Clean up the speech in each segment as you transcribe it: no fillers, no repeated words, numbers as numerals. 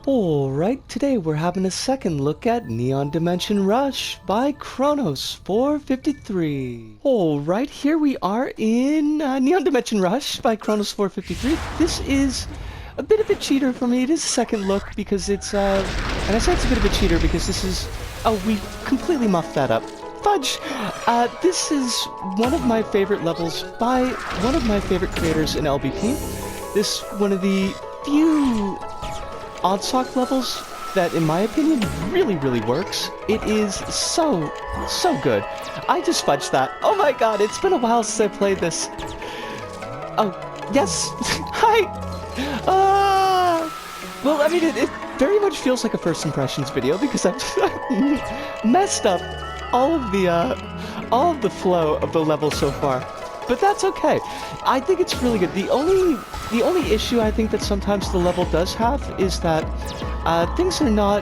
Alright, today we're having a second look at Neon Dimension Rush by Chronos 453. Alright, here we are in Neon Dimension Rush by Chronos 453. This is a bit of a cheater for me. It is a second look because it's, and I say it's a bit of a cheater because this is, oh, we completely muffed that up. Fudge! This is one of my favorite levels by one of my favorite creators in LBP. This one of the few Oddsock levels that, in my opinion, really works. It is so good. I just fudged that. Oh my god, it's been a while since I played this. Oh, yes! Hi! Well, I mean, it very much feels like a first impressions video because I've messed up all of the flow of the level so far. But that's okay. I think it's really good. The only issue I think that sometimes the level does have is that things are not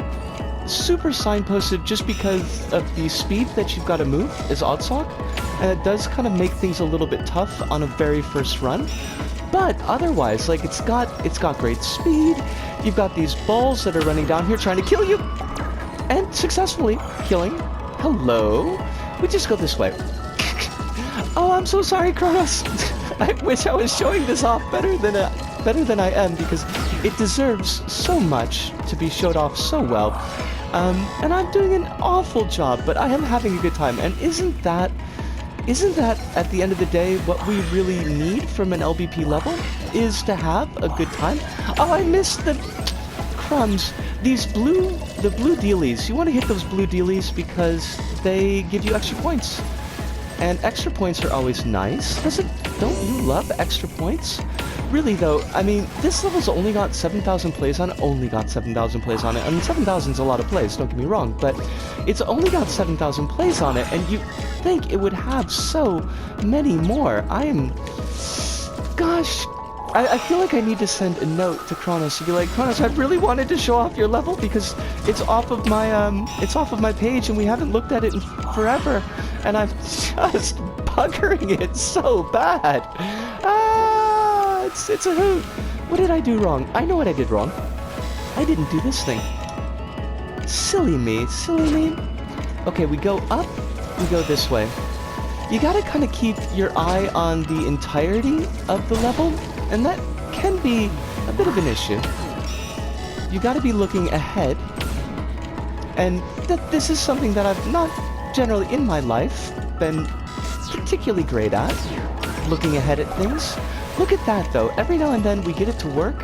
super signposted just because of the speed that you've got to move as Oddsock, and it does kind of make things a little bit tough on a very first run. But otherwise, like, it's got great speed. You've got these balls that are running down here trying to kill you, and successfully killing. Hello. We just go this way. Oh, I'm so sorry, Chronos. I wish I was showing this off better than I am, because it deserves so much to be showed off so well. And I'm doing an awful job, but I am having a good time. And isn't that at the end of the day what we really need from an LBP level? Is to have a good time? Oh, I missed the crumbs. The blue dealies. You want to hit those blue dealies because they give you extra points. And extra points are always nice. Don't you love extra points? Really though, I mean, this level's only got 7,000 plays on it. I mean, 7,000's a lot of plays, don't get me wrong, but it's only got 7,000 plays on it, and you think it would have so many more. Gosh, I feel like I need to send a note to Chronos to be like, Chronos, I really wanted to show off your level because it's off of my page and we haven't looked at it in forever, and I'm just buggering it so bad. It's a hoot. What did I do wrong? I know what I did wrong. I didn't do this thing. Silly me. Okay, we go up, we go this way. You gotta kind of keep your eye on the entirety of the level, and that can be a bit of an issue. You gotta be looking ahead, and this is something that I've not generally in my life been particularly great at, looking ahead at things. Look at that though, every now and then we get it to work,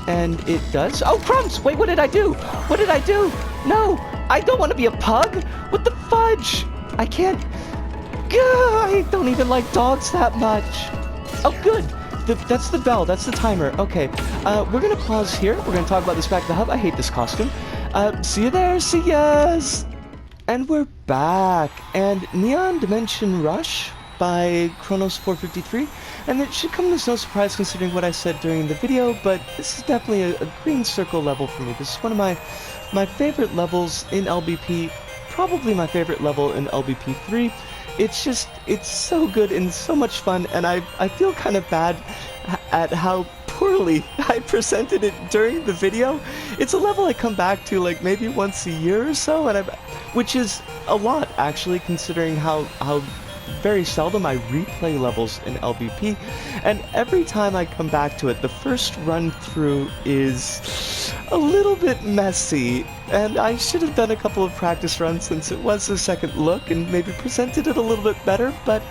and it does. Oh, crumbs! Wait, what did I do? No, I don't want to be a pug! What the fudge? I can't... Gah, I don't even like dogs that much. Oh, good! That's the bell, that's the timer. Okay, we're gonna pause here. We're gonna talk about this back to the hub. I hate this costume. See you there, see yas! And we're back. And Neon Dimension Rush by Chronos 453. And it should come as no surprise considering what I said during the video, but this is definitely a green circle level for me. This is one of my favorite levels in LBP, probably my favorite level in LBP 3. It's so good and so much fun, and I feel kind of bad at how poorly I presented it during the video. It's a level I come back to like maybe once a year or so, and which is a lot actually considering how very seldom I replay levels in LBP, and every time I come back to it, the first run through is a little bit messy, and I should have done a couple of practice runs since it was a second look and maybe presented it a little bit better, but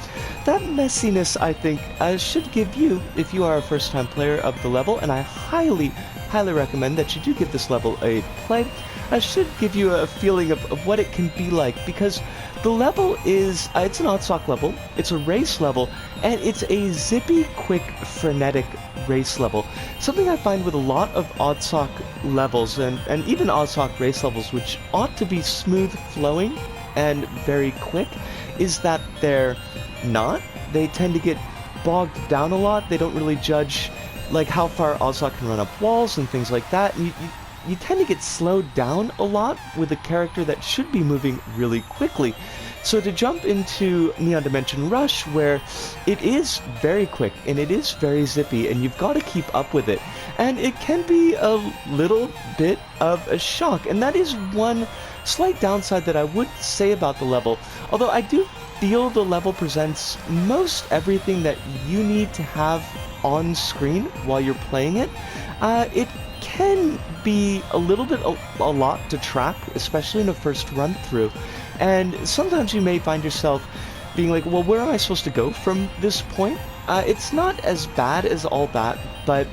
that messiness, I think, should give you, if you are a first-time player of the level, and I highly recommend that you do give this level a play, I should give you a feeling of what it can be like, because the level is, it's an Oddsock level, it's a race level, and it's a zippy, quick, frenetic race level. Something I find with a lot of Oddsock levels, and even Oddsock race levels, which ought to be smooth flowing and very quick, is that they're not. They tend to get bogged down a lot. They don't really judge like how far Oddsock can run up walls and things like that, and you tend to get slowed down a lot with a character that should be moving really quickly. So to jump into Neon Dimension Rush, where it is very quick and it is very zippy and you've got to keep up with it, and it can be a little bit of a shock, and that is one slight downside that I would say about the level. Although I do feel the level presents most everything that you need to have on screen while you're playing it. It can be a little bit a lot to track, especially in a first run through, and sometimes you may find yourself being like, well, where am I supposed to go from this point? It's not as bad as all that, but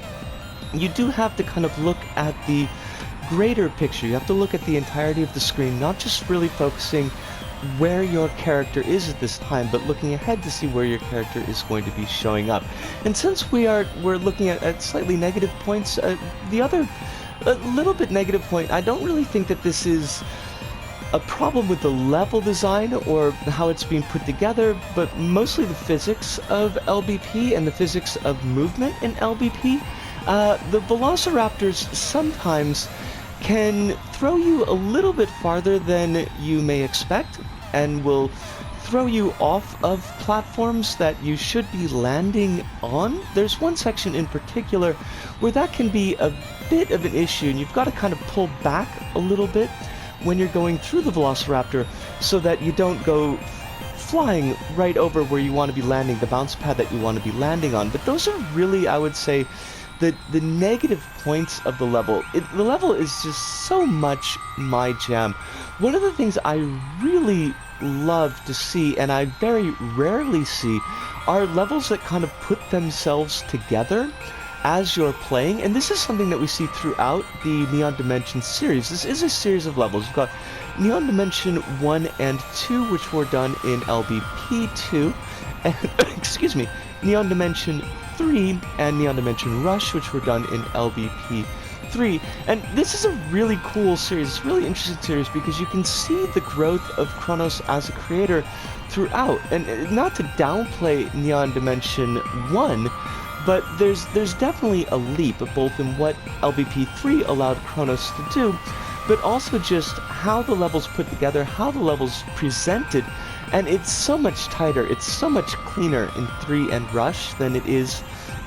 you do have to kind of look at the greater picture. You have to look at the entirety of the screen, not just really focusing where your character is at this time, but looking ahead to see where your character is going to be showing up. And since we're looking at slightly negative points, the other little bit negative point, I don't really think that this is a problem with the level design or how it's being put together, but mostly the physics of LBP and the physics of movement in LBP. The Velociraptors sometimes can throw you a little bit farther than you may expect and will throw you off of platforms that you should be landing on. There's one section in particular where that can be a bit of an issue, and you've got to kind of pull back a little bit when you're going through the Velociraptor so that you don't go flying right over where you want to be landing, the bounce pad that you want to be landing on. But those are really, I would say, the negative points of the level. The level is just so much my jam. One of the things I really love to see, and I very rarely see, are levels that kind of put themselves together as you're playing, and this is something that we see throughout the Neon Dimension series. This is a series of levels. We've got Neon Dimension 1 and 2, which were done in LBP 2, and, excuse me, Neon Dimension 3 and Neon Dimension Rush, which were done in LBP 3. And this is a really cool series, it's a really interesting series, because you can see the growth of Chronos as a creator throughout. And not to downplay Neon Dimension 1, but there's definitely a leap, both in what LBP 3 allowed Chronos to do, but also just how the levels put together, how the levels presented, and it's so much tighter, it's so much cleaner in 3 and Rush than it is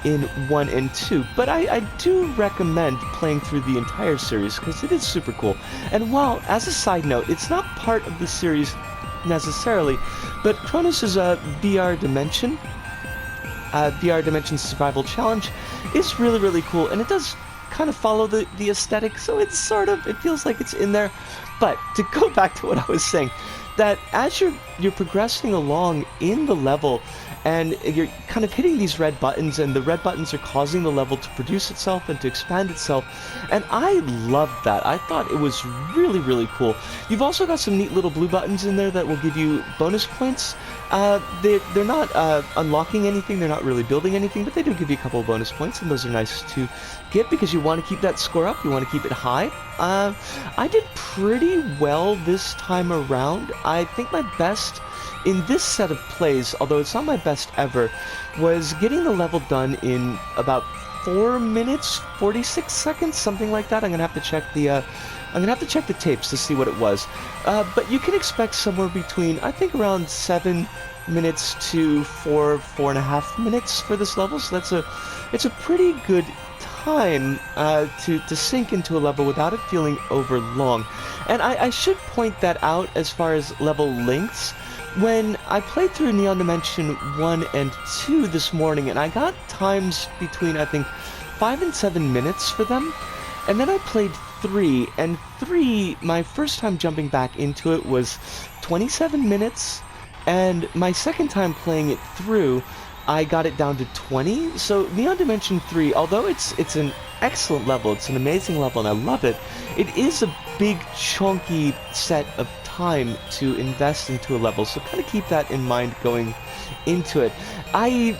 in 1 and 2. But I do recommend playing through the entire series, because it is super cool. And while, as a side note, it's not part of the series necessarily, but Chronos is a VR Dimension. VR Dimension Survival Challenge is really, really cool, and it does kind of follow the aesthetic, so it's sort of, it feels like it's in there. But to go back to what I was saying, that as you're progressing along in the level, and you're kind of hitting these red buttons, and the red buttons are causing the level to produce itself and to expand itself, and I loved that. I thought it was really, really cool. You've also got some neat little blue buttons in there that will give you bonus points. They're not unlocking anything, they're not really building anything, but they do give you a couple of bonus points, and those are nice to get because you want to keep that score up, you want to keep it high. I did pretty well this time around. I think my best in this set of plays, although it's not my best ever, was getting the level done in about 4 minutes, 46 seconds, something like that. I'm gonna have to check the tapes to see what it was. But you can expect somewhere between, I think, around 7 minutes to 4.5 minutes for this level. So it's a pretty good time to sink into a level without it feeling over long. And I should point that out as far as level lengths. When I played through Neon Dimension 1 and 2 this morning, and I got times between, I think, 5 and 7 minutes for them, and then I played 3, and 3, my first time jumping back into it was 27 minutes, and my second time playing it through, I got it down to 20. So Neon Dimension 3, although it's an excellent level, it's an amazing level, and I love it, it is a big, chunky set of time to invest into a level, so kind of keep that in mind going into it. I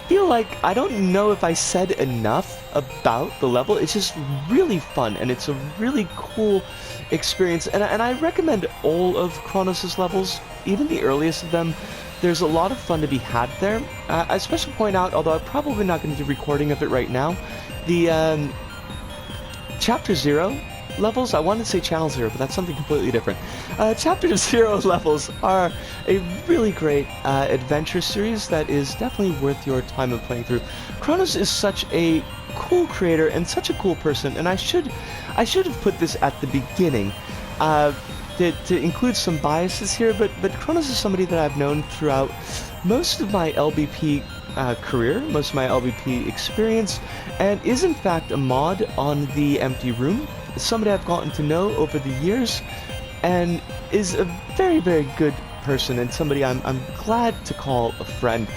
feel like, I don't know if I said enough about the level. It's just really fun, and it's a really cool experience, and I recommend all of Chronos' levels, even the earliest of them. There's a lot of fun to be had there. I especially point out, although I'm probably not going to do recording of it right now, the Chapter 0 levels, I wanted to say Channel 0, but that's something completely different. Chapter 0 levels are a really great adventure series that is definitely worth your time of playing through. Chronos is such a cool creator and such a cool person, and I should have put this at the beginning to include some biases here, but Kronos is somebody that I've known throughout most of my LBP career, most of my LBP experience, and is in fact a mod on the Empty Room, somebody I've gotten to know over the years, and is a very, very good person and somebody I'm glad to call a friend.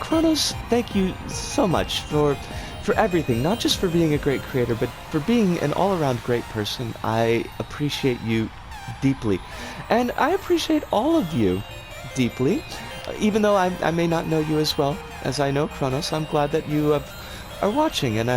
Kronos, thank you so much for everything, not just for being a great creator, but for being an all-around great person. I appreciate you deeply, and I appreciate all of you deeply, even though I may not know you as well as I know Kronos. I'm glad that you are watching and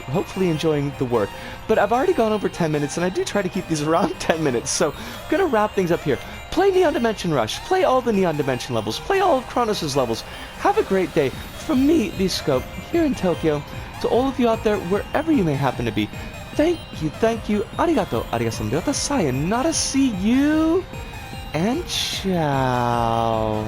hopefully enjoying the work. But I've already gone over 10 minutes, and I do try to keep these around 10 minutes, so I'm gonna wrap things up here. Play Neon Dimension Rush, play all the Neon Dimension levels, play all of Kronos' levels. Have a great day. From me, LBsP, here in Tokyo, to all of you out there, wherever you may happen to be, thank you, arigato, sayonara, see you, and ciao.